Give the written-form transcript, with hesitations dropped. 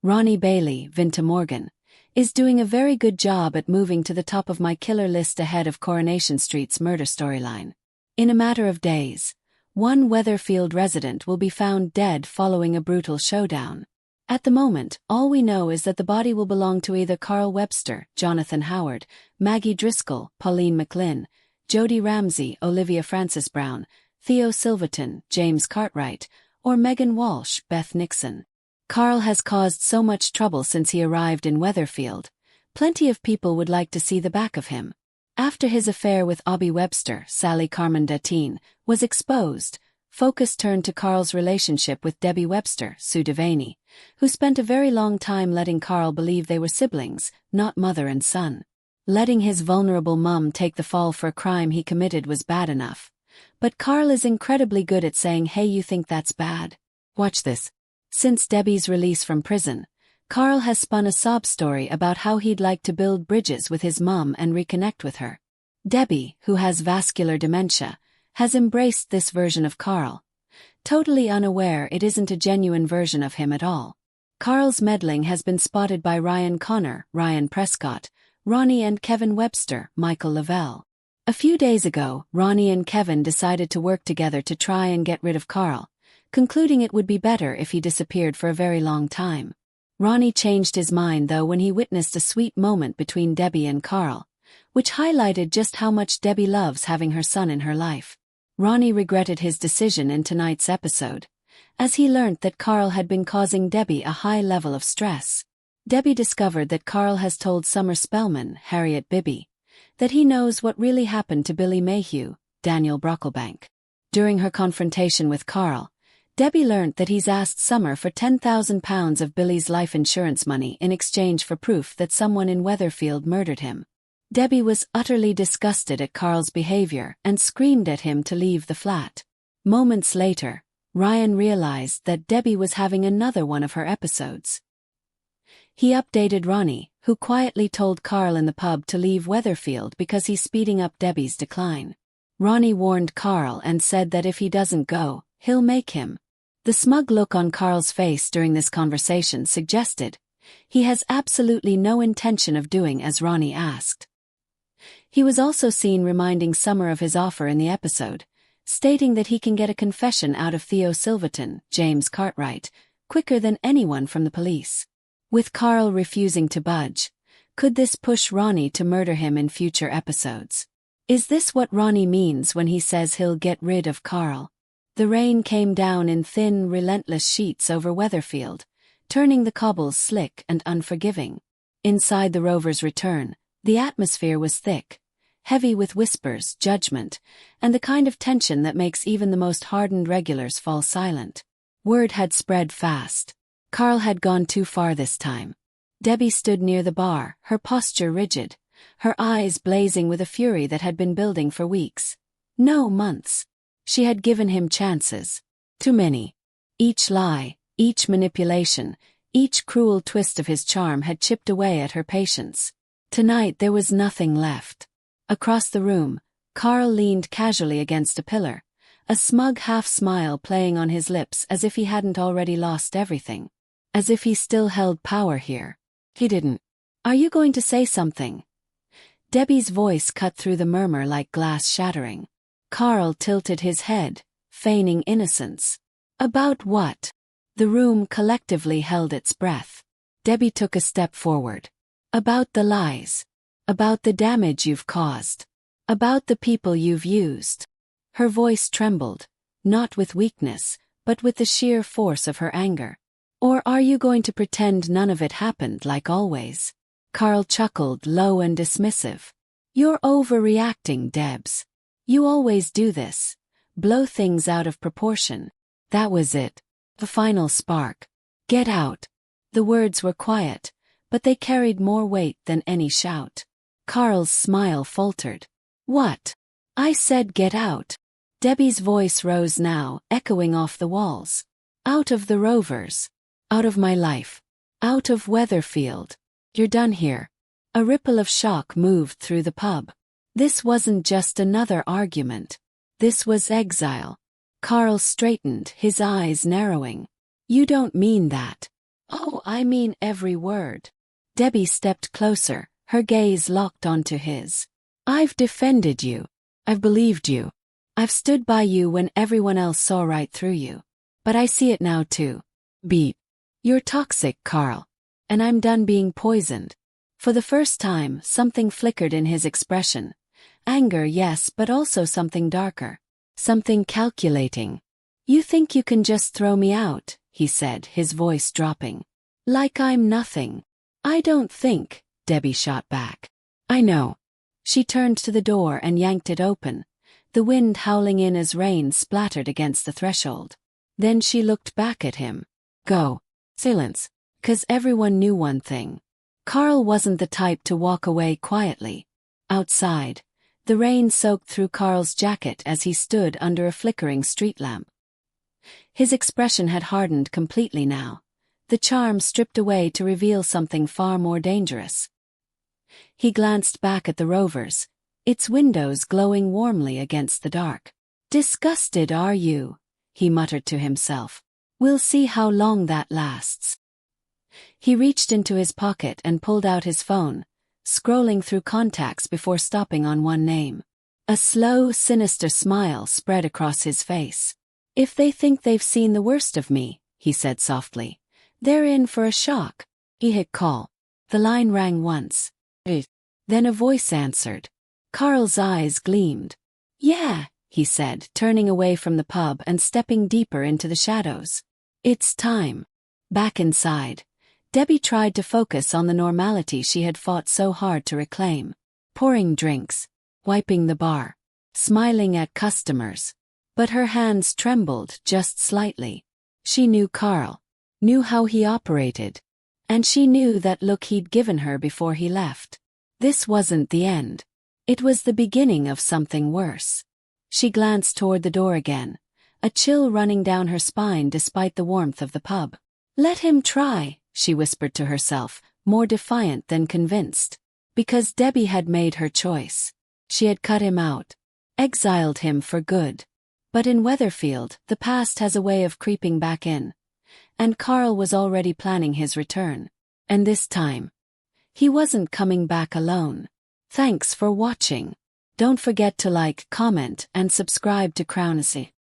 Ronnie Bailey, Vinta Morgan, is doing a very good job at moving to the top of my killer list ahead of Coronation Street's murder storyline. In a matter of days, one Weatherfield resident will be found dead following a brutal showdown. At the moment, all we know is that the body will belong to either Carl Webster, Jonathan Howard, Maggie Driscoll, Pauline McLynn, Jody Ramsey, Olivia Francis Brown, Theo Silverton, James Cartwright, or Megan Walsh, Beth Nixon. Carl has caused so much trouble since he arrived in Weatherfield. Plenty of people would like to see the back of him. After his affair with Obie Webster, Sally Carmen Datine, was exposed, focus turned to Carl's relationship with Debbie Webster, Sue Devaney, who spent a very long time letting Carl believe they were siblings, not mother and son. Letting his vulnerable mum take the fall for a crime he committed was bad enough. But Carl is incredibly good at saying, "Hey, you think that's bad? Watch this." Since Debbie's release from prison, Carl has spun a sob story about how he'd like to build bridges with his mum and reconnect with her. Debbie, who has vascular dementia, has embraced this version of Carl, totally unaware it isn't a genuine version of him at all. Carl's meddling has been spotted by Ryan Connor, Ryan Prescott, Ronnie and Kevin Webster, Michael Lavelle. A few days ago, Ronnie and Kevin decided to work together to try and get rid of Carl, concluding it would be better if he disappeared for a very long time. Ronnie changed his mind though when he witnessed a sweet moment between Debbie and Carl, which highlighted just how much Debbie loves having her son in her life. Ronnie regretted his decision in tonight's episode, as he learnt that Carl had been causing Debbie a high level of stress. Debbie discovered that Carl has told Summer Spellman, Harriet Bibby, that he knows what really happened to Billy Mayhew, Daniel Brocklebank. During her confrontation with Carl, Debbie learnt that he's asked Summer for £10,000 of Billy's life insurance money in exchange for proof that someone in Weatherfield murdered him. Debbie was utterly disgusted at Carl's behavior and screamed at him to leave the flat. Moments later, Ryan realized that Debbie was having another one of her episodes. He updated Ronnie, who quietly told Carl in the pub to leave Weatherfield because he's speeding up Debbie's decline. Ronnie warned Carl and said that if he doesn't go, he'll make him. The smug look on Carl's face during this conversation suggested he has absolutely no intention of doing as Ronnie asked. He was also seen reminding Summer of his offer in the episode, stating that he can get a confession out of Theo Silverton, James Cartwright, quicker than anyone from the police. With Carl refusing to budge, could this push Ronnie to murder him in future episodes? Is this what Ronnie means when he says he'll get rid of Carl? The rain came down in thin, relentless sheets over Weatherfield, turning the cobbles slick and unforgiving. Inside the Rover's return, the atmosphere was thick, heavy with whispers, judgment, and the kind of tension that makes even the most hardened regulars fall silent. Word had spread fast. Carl had gone too far this time. Debbie stood near the bar, her posture rigid, her eyes blazing with a fury that had been building for weeks. No, months. She had given him chances. Too many. Each lie, each manipulation, each cruel twist of his charm had chipped away at her patience. Tonight there was nothing left. Across the room, Carl leaned casually against a pillar, a smug half-smile playing on his lips as if he hadn't already lost everything. As if he still held power here. He didn't. "Are you going to say something?" Debbie's voice cut through the murmur like glass shattering. Carl tilted his head, feigning innocence. "About what?" The room collectively held its breath. Debbie took a step forward. "About the lies. About the damage you've caused. About the people you've used." Her voice trembled, not with weakness, but with the sheer force of her anger. "Or are you going to pretend none of it happened like always?" Carl chuckled, low and dismissive. "You're overreacting, Debs. You always do this. Blow things out of proportion." That was it. The final spark. "Get out." The words were quiet, but they carried more weight than any shout. Carl's smile faltered. "What?" "I said get out." Debbie's voice rose now, echoing off the walls. "Out of the Rovers. Out of my life. Out of Weatherfield. You're done here." A ripple of shock moved through the pub. This wasn't just another argument. This was exile. Carl straightened, his eyes narrowing. "You don't mean that." Oh, I mean every word. Debbie stepped closer, her gaze locked onto his. I've defended you. I've believed you. I've stood by you when everyone else saw right through you. But I see it now too. Beep. You're toxic, Carl. And I'm done being poisoned. For the first time, something flickered in his expression. Anger, yes, but also something darker. Something calculating. You think you can just throw me out, he said, his voice dropping. Like I'm nothing. I don't think, Debbie shot back. I know. She turned to the door and yanked it open, the wind howling in as rain splattered against the threshold. Then she looked back at him. Go. Silence. 'Cause everyone knew one thing. Carl wasn't the type to walk away quietly. Outside, the rain soaked through Carl's jacket as he stood under a flickering street lamp. His expression had hardened completely now, the charm stripped away to reveal something far more dangerous. He glanced back at the Rovers, its windows glowing warmly against the dark. Disgusted, are you? He muttered to himself. We'll see how long that lasts. He reached into his pocket and pulled out his phone, scrolling through contacts before stopping on one name. A slow, sinister smile spread across his face. If they think they've seen the worst of me, he said softly, they're in for a shock. He hit call. The line rang once. Then a voice answered. Carl's eyes gleamed. Yeah, he said, turning away from the pub and stepping deeper into the shadows. It's time. Back inside, Debbie tried to focus on the normality she had fought so hard to reclaim. Pouring drinks, wiping the bar, smiling at customers. But her hands trembled just slightly. She knew Carl, knew how he operated. And she knew that look he'd given her before he left. This wasn't the end. It was the beginning of something worse. She glanced toward the door again, a chill running down her spine despite the warmth of the pub. Let him try, she whispered to herself, more defiant than convinced. Because Debbie had made her choice. She had cut him out. Exiled him for good. But in Weatherfield, the past has a way of creeping back in. And Carl was already planning his return. And this time, he wasn't coming back alone. Thanks for watching. Don't forget to like, comment, and subscribe to Crownacy.